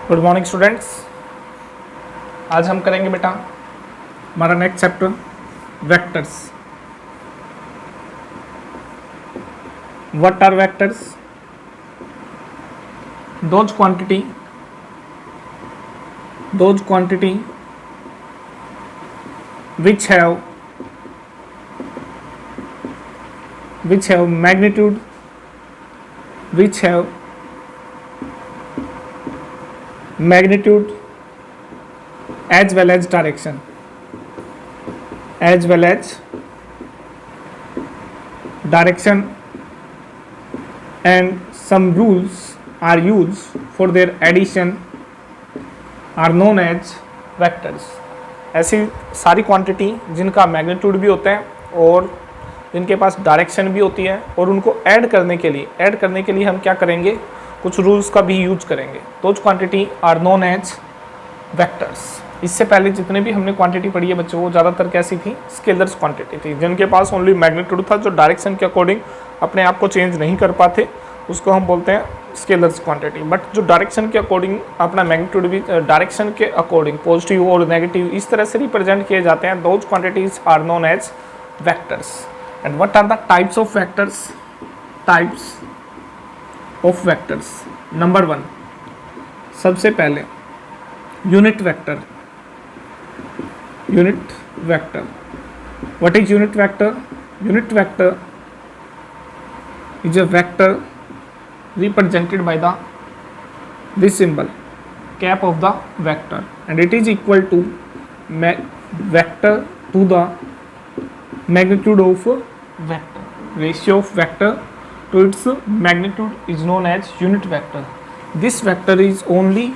Good morning students. आज हम करेंगे बेटा हमारा next chapter vectors. What are vectors? Those quantity which have magnitude, as well as direction, and some rules are used for their addition are known as vectors। ऐसी सारी quantity जिनका magnitude भी होता है और जिनके पास डायरेक्शन भी होती है और उनको ऐड करने के लिए हम क्या करेंगे, कुछ रूल्स का भी यूज करेंगे। Those quantity are known as vectors. इससे पहले जितने भी हमने क्वांटिटी पढ़ी है बच्चों, वो ज़्यादातर कैसी थी? स्केलर्स क्वांटिटी थी, जिनके पास ओनली मैग्नीट्यूड था, जो डायरेक्शन के अकॉर्डिंग अपने आप को चेंज नहीं कर पाते, उसको हम बोलते हैं स्केलर्स क्वांटिटी। बट जो डायरेक्शन के अकॉर्डिंग अपना मैग्नीट्यूड भी डायरेक्शन के अकॉर्डिंग पॉजिटिव और नेगेटिव इस तरह से रिप्रेजेंट किए जाते हैं, those quantities are known as vectors. And what are the types of vectors? Number 1, सबसे पहले unit vector. What is unit vector? Unit vector is a vector represented by this symbol, cap of the vector, and it is equal to vector to the magnitude of vector. Ratio of vector to its magnitude is known as unit vector. This vector is only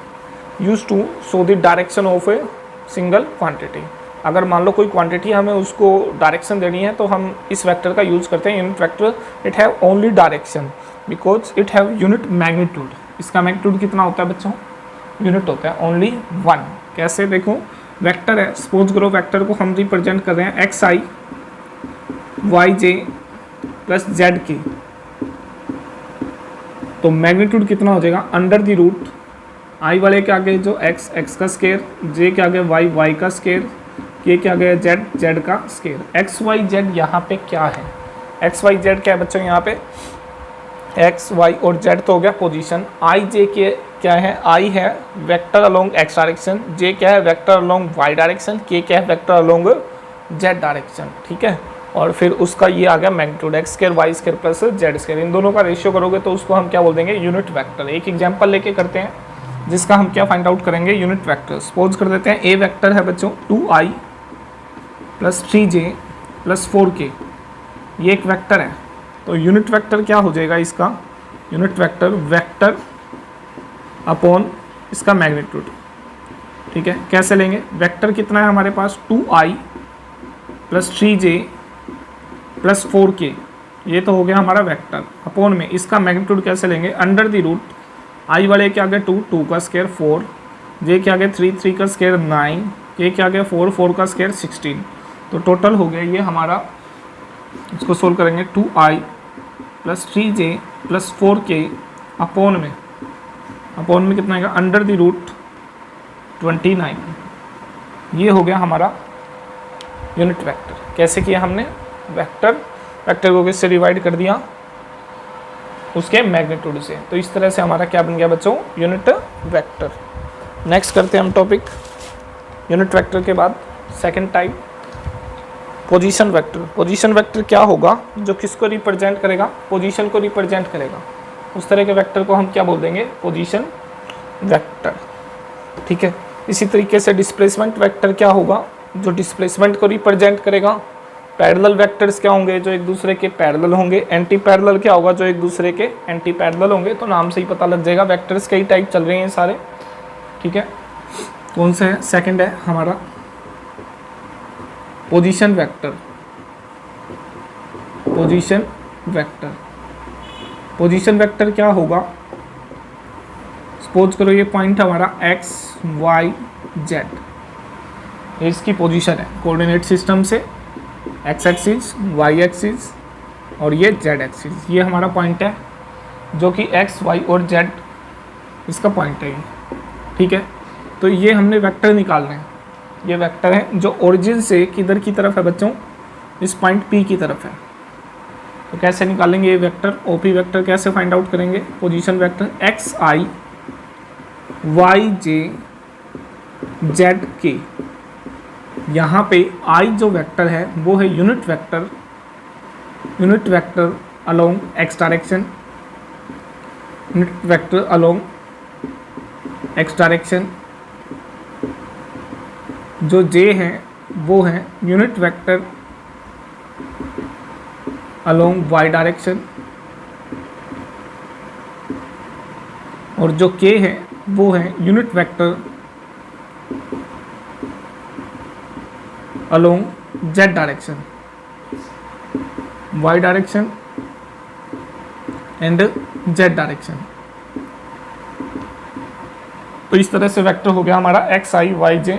used to show the direction of a single quantity. अगर मान लो कोई quantity हमें उसको direction देनी है तो हम इस वेक्टर का यूज़ करते हैं, unit vector. It have only direction because it have unit magnitude. इसका मैग्नीट्यूड कितना होता है बच्चों? यूनिट होता है ओनली 1। कैसे? देखो, वेक्टर है, सपोज करो वेक्टर को हम रिप्रेजेंट कर रहे हैं xi yj प्लस zk, तो मैग्नीट्यूड कितना हो जाएगा? अंडर द रूट i वाले के आगे जो x का स्केयर, j के आगे y का स्केयर, के क्या गया z का स्केयर। एक्स वाई जेड यहाँ पे क्या है? एक्स वाई जेड क्या है बच्चों? यहाँ पे एक्स वाई और जेड तो हो गया पोजीशन। आई जे के क्या है? आई है vector along X direction, J क्या है? Vector along Y direction, K क्या है? Vector along Z direction. ठीक है, और फिर उसका ये आ गया magnitude X square Y square plus Z square. इन दोनों का रेशियो करोगे तो उसको हम क्या बोल देंगे? Unit vector. एक एग्जाम्पल लेके करते हैं जिसका हम क्या फाइंड आउट करेंगे? Unit vector. सपोज कर देते हैं ए वेक्टर है बच्चों 2i plus 3j plus 4k, ये एक वेक्टर है। तो यूनिट वेक्टर क्या हो जाएगा इसका? यूनिट वेक्टर अपॉन इसका मैग्नीट्यूड। ठीक है, कैसे लेंगे? वेक्टर कितना है हमारे पास? 2i plus 3j plus 4k, ये तो हो गया हमारा वेक्टर। अपॉन में इसका मैग्नीट्यूड कैसे लेंगे? अंडर द रूट i वाले के आगे 2 का स्केयर 4, j के आगे 3 का स्केयर 9, k के आगे 4 का स्केयर 16। तो टोटल हो गया ये हमारा, इसको सोल्व करेंगे 2i plus 3j plus 4k upon में कितना आएगा? Under the root 29। ये हो गया हमारा यूनिट वेक्टर। कैसे किया हमने? वेक्टर को किससे डिवाइड कर दिया? उसके मैग्नीट्यूड से। तो इस तरह से हमारा क्या बन गया बच्चों? Unit vector. नेक्स्ट करते हैं हम टॉपिक यूनिट वेक्टर के बाद second type position vector. Position vector क्या होगा? जो किसको रिप्रेजेंट करेगा? पोजीशन को रिप्रेजेंट करेगा। उस तरह के वेक्टर को हम क्या बोल देंगे? Position vector. ठीक है, इसी तरीके से डिस्प्लेसमेंट वेक्टर क्या होगा? जो डिस्प्लेसमेंट को रिप्रेजेंट करेगा। पैरेलल वेक्टर्स क्या होंगे? जो एक दूसरे के पैरेलल होंगे। एंटी पैरेलल क्या होगा? जो एक दूसरे के एंटी पैरेलल होंगे। तो नाम से ही पता लग जाएगा वेक्टर्स कई टाइप चल रहे हैं सारे। ठीक है, कौन सा है? सेकंड है हमारा पोजीशन वेक्टर। पोजीशन वेक्टर क्या होगा? सपोज करो ये पॉइंट हमारा x y z, ये इसकी पोजीशन है कोऑर्डिनेट सिस्टम से। x एक्सिस, y एक्सिस और ये z एक्सिस, ये हमारा पॉइंट है जो कि x y और z इसका पॉइंट है। ठीक है। तो ये हमने वेक्टर निकालने हैं, ये वेक्टर है जो ओरिजिन से किधर की तरफ है बच्चों, इस पॉइंट P की तरफ है। तो कैसे निकालेंगे ये वेक्टर, OP वेक्टर कैसे फाइंड आउट करेंगे, position vector xi yj zk। यहाँ पे i जो वेक्टर है वो है unit vector along x direction, unit vector along x direction. जो j है वो है unit vector along y direction, और जो k है वो है unit vector along z direction, y direction and z direction. तो इस तरह से वेक्टर हो गया हमारा xi yj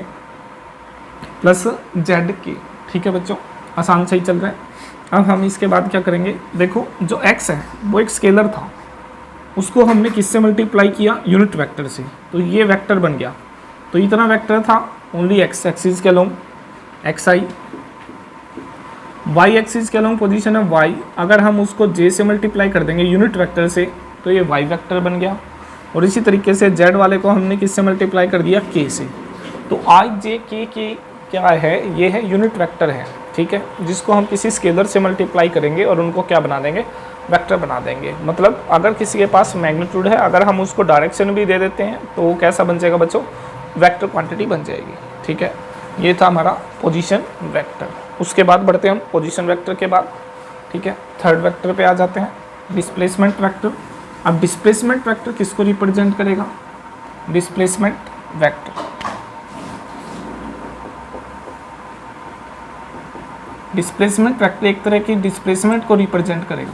प्लस zk। ठीक है बच्चों, आसान से ही चल रहा है। अब हम इसके बाद क्या करेंगे, देखो जो x है वो एक स्केलर था, उसको हमने किससे मल्टीप्लाई किया, यूनिट वेक्टर से, तो ये वेक्टर बन गया। तो इतना वेक्टर था ओनली x एक्सिस के अलोंग xi, y एक्सिस के अलोंग पोजीशन है y, अगर हम उसको j से मल्टीप्लाई कर देंगे यूनिट वेक्टर से तो ये y वेक्टर बन गया। और इसी तरीके से z वाले को हमने किससे मल्टीप्लाई कर दिया, k से। तो i j k क्या है, ये है यूनिट वेक्टर है, ठीक है, जिसको हम किसी स्केलर से मल्टीप्लाई करेंगे और उनको क्या बना देंगे, वेक्टर बना देंगे। मतलब अगर किसी के पास मैग्नीट्यूड है, अगर हम उसको डायरेक्शन भी दे देते हैं तो वो कैसा बन जाएगा बच्चों, वेक्टर क्वांटिटी बन जाएगी। ठीक है, ये था हमारा पोजीशन वेक्टर। उसके बाद बढ़ते हैं हम पोजीशन वेक्टर के बाद, ठीक है, थर्ड वेक्टर पे आ जाते हैं, डिस्प्लेसमेंट वेक्टर। अब डिस्प्लेसमेंट वेक्टर किसको रिप्रेजेंट करेगा, डिस्प्लेसमेंट वेक्टर एक तरह की डिस्प्लेसमेंट को रिप्रेजेंट करेगा।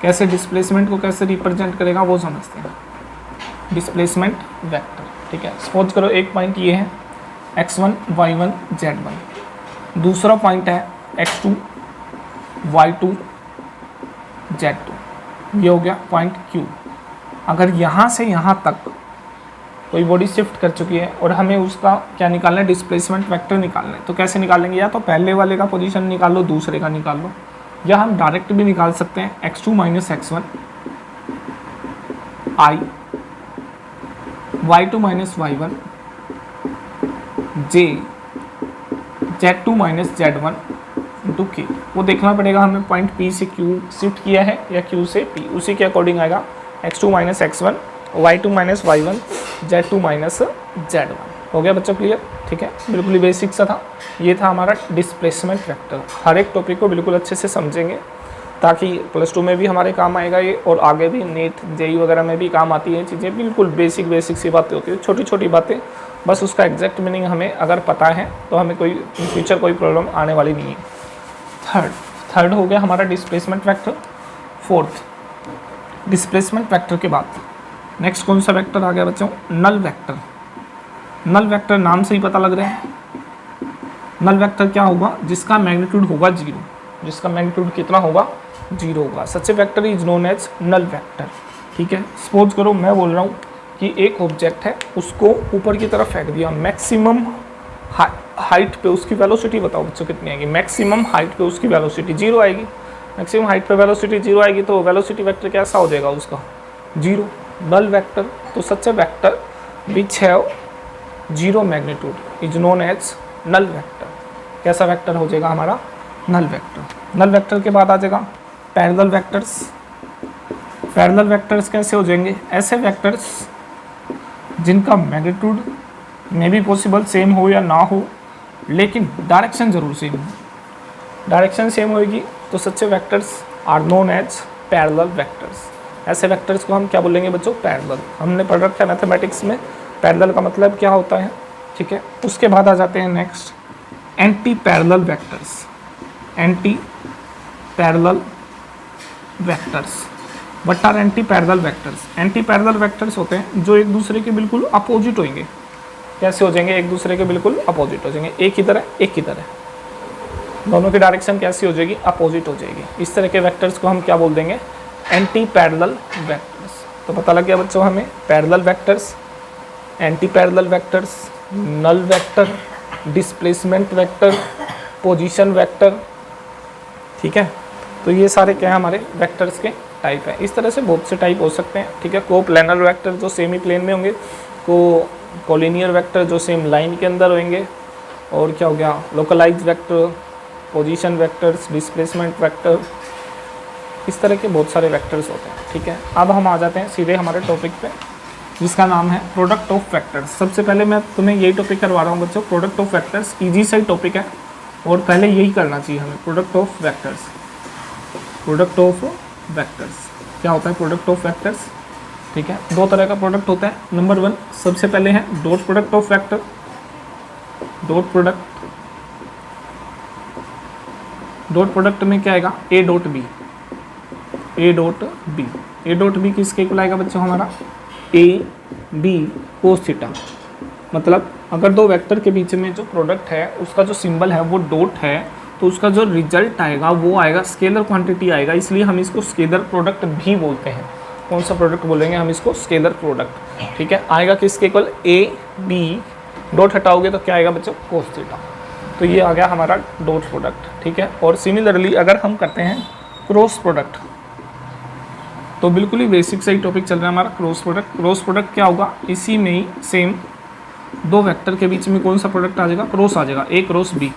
कैसे डिस्प्लेसमेंट को कैसे रिप्रेजेंट करेगा वो समझते हैं, डिस्प्लेसमेंट वेक्टर। ठीक है, सपोज करो एक पॉइंट ये है x1 y1 z1, दूसरा पॉइंट है x2 y2 z2, ये हो गया पॉइंट Q। अगर यहाँ से यहाँ तक कोई बॉडी शिफ्ट कर चुकी है और हमें उसका क्या निकालना है, डिस्प्लेसमेंट वेक्टर निकालना है, तो कैसे निकालेंगे, या तो पहले वाले का पोजीशन निकाल लो, दूसरे का निकाल लो, या हम डायरेक्ट भी निकाल सकते हैं x2 minus x1 i y2 minus y1 j z2 minus z1 into k। वो देखना पड़ेगा हमें पॉइंट P से Q शिफ्ट किया है या Q से P, उसी के अकॉर्डिंग आएगा x2 minus x1 y2 minus y1 z2 minus z1। हो गया बच्चों क्लियर, ठीक है, बिल्कुल ही बेसिक सा था। ये था हमारा डिस्प्लेसमेंट वेक्टर। हर एक टॉपिक को बिल्कुल अच्छे से समझेंगे ताकि +2 में भी हमारे काम आएगा ये, और आगे भी नीट जेई वगैरह में भी काम आती है चीज़ें। बिल्कुल बेसिक सी बातें होती है, छोटी छोटी बातें, बस उसका एग्जैक्ट मीनिंग हमें अगर पता है तो हमें कोई इन फ्यूचर कोई प्रॉब्लम आने वाली नहीं है। थर्ड हो गया हमारा displacement vector. Fourth, displacement vector के बाद नेक्स्ट कौन सा वेक्टर आ गया बच्चों, नल वेक्टर। नल वेक्टर नाम से ही पता लग रहा है, नल वेक्टर क्या होगा, जिसका मैग्नीट्यूड होगा 0, जिसका मैग्नीट्यूड कितना होगा, 0 होगा। Such a vector is known as null vector. ठीक है, सपोज करो मैं बोल रहा हूँ कि एक ऑब्जेक्ट है, उसको ऊपर की तरफ फेंक दिया, मैक्सिमम हाइट पे उसकी वेलोसिटी बताओ बच्चों कितनी आएगी, मैक्सिमम हाइट पे उसकी वेलोसिटी 0 आएगी। मैक्सिमम हाइट पे वेलोसिटी 0 आएगी तो वेलोसिटी वेक्टर कैसा हो जाएगा उसका, 0, नल वेक्टर। तो such a vector which have 0 magnitude is known as null vector. कैसा वेक्टर हो जाएगा हमारा, नल वेक्टर। नल वेक्टर के बाद आ जाएगा पैरेलल वेक्टर्स। पैरेलल वेक्टर्स कैसे हो जाएंगे, ऐसे वेक्टर्स जिनका magnitude may be possible same हो या ना हो, लेकिन डायरेक्शन जरूर सेम हो। डायरेक्शन सेम होगी तो such vectors are known as parallel vectors. ऐसे वेक्टर्स को हम क्या बोलेंगे बच्चों, पैरेलल। हमने पढ़ रखा है मैथमेटिक्स में पैरेलल का मतलब क्या होता है। ठीक है, उसके बाद आ जाते हैं next anti parallel vectors. Anti parallel vectors, what are anti parallel vectors. Anti parallel vectors होते हैं जो एक दूसरे के बिल्कुल अपोजिट होंगे। कैसे हो जाएंगे, एक दूसरे के बिल्कुल अपोजिट हो जाएंगे, एक ही तरह एक ही तरह, दोनों की डायरेक्शन कैसी हो जाएगी, अपोजिट हो जाएगी। इस तरह के वेक्टर्स को हम क्या बोल देंगे, एंटी पैरेलल वेक्टर्स। तो पता लग गया बच्चों हमें parallel vectors, anti parallel vectors, null vector, displacement vector, position vector, ठीक है। तो ये सारे क्या है हमारे वेक्टर्स के टाइप है। इस तरह से बहुत से टाइप हो सकते हैं, ठीक है। को प्लेनर वेक्टर जो सेमी प्लेन में होंगे, कोलिनियर वेक्टर जो सेम लाइन के अंदर होंगे, और क्या हो गया localise vector, position vectors, displacement vector, इस तरह के बहुत सारे वेक्टर्स होते हैं, ठीक है। अब हम आ जाते हैं सीधे हमारे टॉपिक पे, जिसका नाम है प्रोडक्ट ऑफ वेक्टर्स। सबसे पहले मैं तुम्हें यही टॉपिक करवा रहा हूँ बच्चों, प्रोडक्ट ऑफ वेक्टर्स। ईजी सा ही टॉपिक है और पहले यही करना चाहिए हमें, product of vectors. Product of vectors क्या होता है? प्रोडक्ट ऑफ वेक्टर्स, ठीक है। दो तरह का प्रोडक्ट होता है। नंबर 1 सबसे पहले है dot product of vector. Dot product में क्या आएगा? A dot B. A dot B किसके इक्वल आएगा बच्चों? हमारा ए बी कोस थीटा। मतलब अगर दो वेक्टर के बीच में जो प्रोडक्ट है उसका जो सिंबल है वो डॉट है, तो उसका जो रिजल्ट आएगा वो आएगा स्केलर क्वांटिटी आएगा, इसलिए हम इसको स्केलर प्रोडक्ट भी बोलते हैं। कौन सा प्रोडक्ट बोलेंगे हम इसको? स्केलर प्रोडक्ट, ठीक है। आएगा किसके इक्वल? ए बी, डॉट हटाओगे तो क्या आएगा बच्चों? Cos theta. तो ये आ गया हमारा डॉट प्रोडक्ट, ठीक है। और सिमिलरली अगर हम करते हैं क्रॉस प्रोडक्ट, तो बिल्कुल ही बेसिक से ही टॉपिक चल रहा है हमारा क्रॉस प्रोडक्ट। क्रॉस प्रोडक्ट क्या होगा? इसी में ही सेम दो वेक्टर के बीच में कौन सा प्रोडक्ट आ जाएगा? क्रॉस आ जाएगा, ए क्रॉस बी।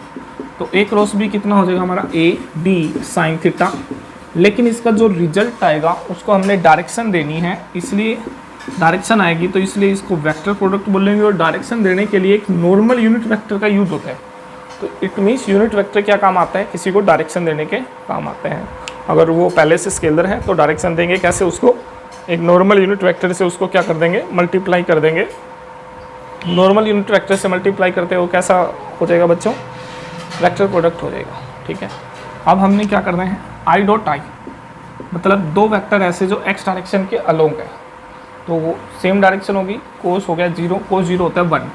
तो ए क्रॉस बी कितना हो जाएगा हमारा? A B sine theta. लेकिन इसका जो रिजल्ट आएगा उसको हमने डायरेक्शन देनी है, इसलिए डायरेक्शन आएगी, तो इसलिए इसको वेक्टर प्रोडक्ट बोलेंगे। और डायरेक्शन देने के लिए एक नॉर्मल यूनिट वेक्टर का यूज होता है। तो इट मीन्स यूनिट वेक्टर क्या काम आता है? किसी को डायरेक्शन देने के काम आते हैं। अगर वो पहले से स्केलर है तो डायरेक्शन देंगे कैसे? उसको एक नॉर्मल यूनिट वेक्टर से उसको क्या कर देंगे? मल्टीप्लाई कर देंगे। नॉर्मल यूनिट वेक्टर से मल्टीप्लाई करते हो कैसा हो जाएगा बच्चों? वेक्टर प्रोडक्ट हो जाएगा, ठीक है। अब हमने क्या करना है? आई डॉट आई, मतलब दो वेक्टर ऐसे जो एक्स डायरेक्शन के अलोंग है, तो वो सेम डायरेक्शन होगी। कोस हो गया 0, कोस 0 होता है 1,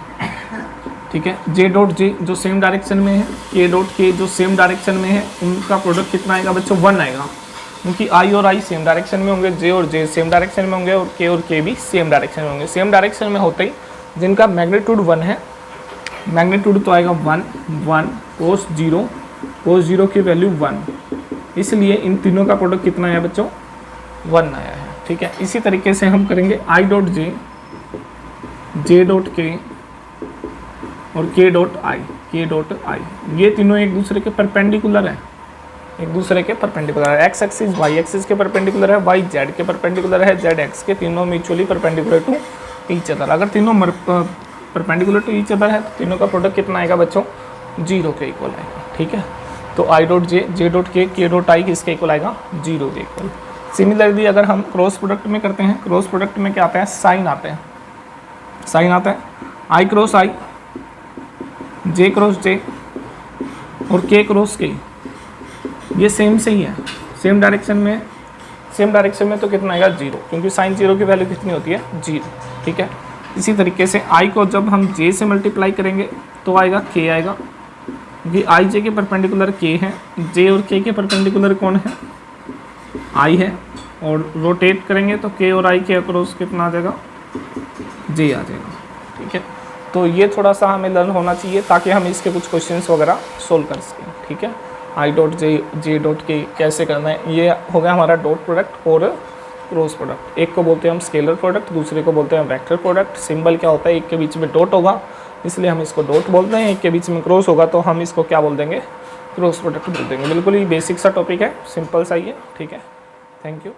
ठीक है। जे डॉट जे जो सेम डायरेक्शन में है, के डॉट के जो सेम डायरेक्शन में है, उनका प्रोडक्ट कितना आएगा बच्चों? 1 आएगा, क्योंकि आई और आई सेम डायरेक्शन में होंगे, जे और जे सेम डायरेक्शन में होंगे, और के भी सेम डायरेक्शन में होंगे। सेम डायरेक्शन में होते ही जिनका मैग्नीट्यूड 1 है, मैग्नीट्यूड तो आएगा 1 1, कोस 0 की वैल्यू 1, इसलिए इन तीनों का प्रोडक्ट कितना आया बच्चों? 1 आया है, ठीक है। इसी तरीके से हम करेंगे I dot J, J dot के और के डॉट आई। ये तीनों एक दूसरे के परपेंडिकुलर है, एक दूसरे के परपेंडिकुलर है। एक्स एक्सिस वाई एक्सिस के परपेंडिकुलर है, वाई जेड के परपेंडिकुलर है, जेड एक्स के, तीनों mutually perpendicular to each other. अगर तीनों परपेंडिकुलर टू ईच अदर है तो तीनों का प्रोडक्ट कितना आएगा बच्चों? 0 के इक्वल आएगा, ठीक है। तो I dot J, J dot के डॉट आई किसके इक्वल आएगा? 0 के इक्वल। सिमिलरली अगर हम क्रॉस प्रोडक्ट में करते हैं, क्रॉस प्रोडक्ट में क्या आता है? साइन आता है, साइन आता है। आई क्रॉस आई, जे क्रॉस जे और के क्रॉस के, ये सेम से ही है, सेम डायरेक्शन में। सेम डायरेक्शन में तो कितना आएगा? 0, क्योंकि साइन 0 की वैल्यू कितनी होती है? 0, ठीक है। इसी तरीके से आई को जब हम जे से मल्टीप्लाई करेंगे तो आएगा के आएगा, क्योंकि आई जे के परपेंडिकुलर के है, जे और के परपेंडिकुलर कौन है? आई है। और रोटेट करेंगे तो के और आई के अक्रॉस कितना आ जाएगा? जे आ जाएगा, ठीक है। तो ये थोड़ा सा हमें लर्न होना चाहिए ताकि हम इसके कुछ क्वेश्चंस वगैरह सोल्व कर सकें, ठीक है। I dot J, J dot के कैसे करना है, ये हो गया हमारा डॉट प्रोडक्ट और क्रॉस प्रोडक्ट। एक को बोलते हैं हम स्केलर प्रोडक्ट, दूसरे को बोलते हैं वेक्टर प्रोडक्ट। सिंबल क्या होता है? एक के बीच में डॉट होगा इसलिए हम इसको डॉट बोलते हैं, एक के बीच में क्रॉस होगा तो हम इसको क्या बोल देंगे? क्रॉस प्रोडक्ट बोल देंगे। बिल्कुल ही बेसिक सा टॉपिक है, सिंपल सा ही है, ठीक है। Thank you.